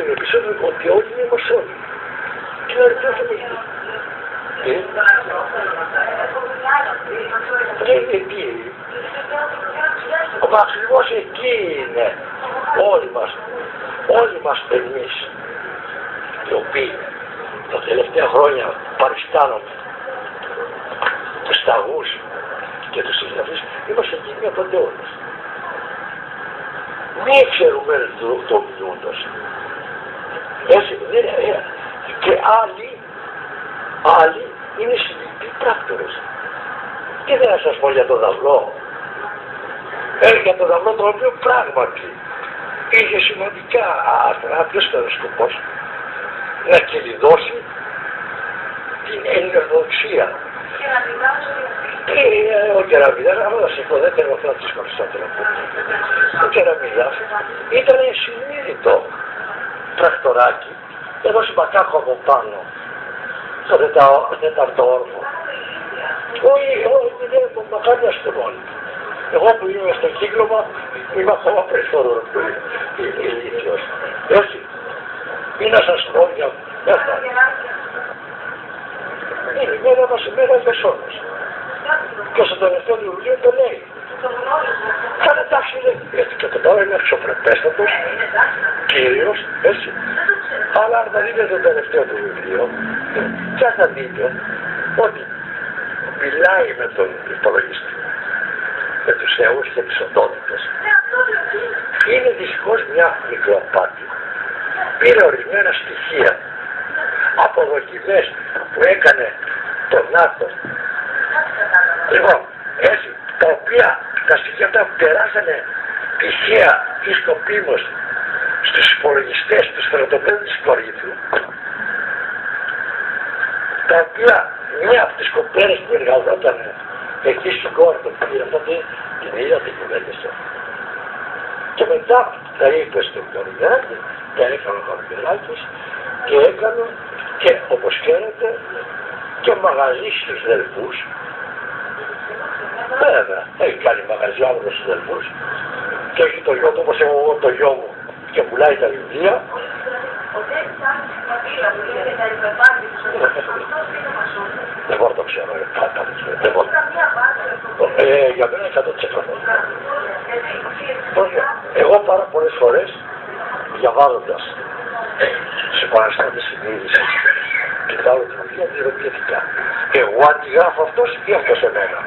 στην επισόδιο ότι όλοι είναι μασόνοι. Και να ρωτήσουμε εκεί. Δεν είναι εκεί. Μα ακριβώς εκεί είναι. Όλοι μας εμείς, οι οποίοι τα τελευταία χρόνια παριστάνονται τους σταγούς και τους συγγραφείς, είμαστε εκεί μια παντεώνες. Μη ξέρουμε το μιλούντος. Έτσι, και άλλοι είναι συλληπτοί πράκτορες. Και δεν θα σας πω για τον Δαυλό. Για τον Δαυλό, το οποίο πράγματι είχε σημαντικά απλούστερος σκοπός να κυλιδώσει την ελληνοδοξία. Ο Κεραμιδάς, άμα θα σας πω, δεν θέλω να τις περισσότερο. Ο Κεραμιδάς ήταν συνείδητο πρακτοράκι, έδωσε μπακάκο από πάνω στο τέταρτο όρφο. Όχι, δεν μακάρι αστυνομόνοι. Εγώ που είμαι στο κύκλωμα, είμαι ακόμα περισσότερο ηλίθιος. Έτσι, ή να σας πω για αυτά. Είναι μέρα μεσόνος. Και στο τελευταίο του βιβλίου το λέει. Κάνε εντάξει, έτσι και τώρα είναι αξιοπρεπέστατος, κύριος, έτσι. Αλλά αν θα δείτε το τελευταίο του βιβλίο, και θα δείτε ότι μιλάει με τον υπολογιστή, με τους θεούς και τις οντότητες. Είναι δυστυχώς μια μικροαπάτη. Πήρε ορισμένα στοιχεία από δοκιμές που έκανε το ΝΑΤΟ. Λοιπόν, έτσι, τα οποία τα στοιχεία αυτά περάσανε τυχαία ή σκοπίμως στους υπολογιστές του στρατοπέδου της Κορίνθου, τα οποία μία από τις κοπέρες που εργαζόταν εκεί στην κόρη των πήραν, την ίδια την κουβέντεσε. Και μετά τα είπε στον Καριδάκη, τα έκανε ο Καριδάκης και έκανε και όπως ξέρετε και μαγαζί στους Δελφούς. Βέβαια, έχει κάνει μαγαζί άλλο στους Δελφούς και έχει το γιο του όπως έχω εγώ το γιο μου και πουλάει τα βιβλία. Δεν μπορώ να το ξέρω, δεν μπορώ. Για μένα 100%. Εγώ πάρα πολλές φορές διαβάζοντας σε παραστάσεις συνείδησης και τα άλλα βιβλία, δεν ρωτήθηκα. Εγώ αντιγράφω αυτός ή αυτός εμένα.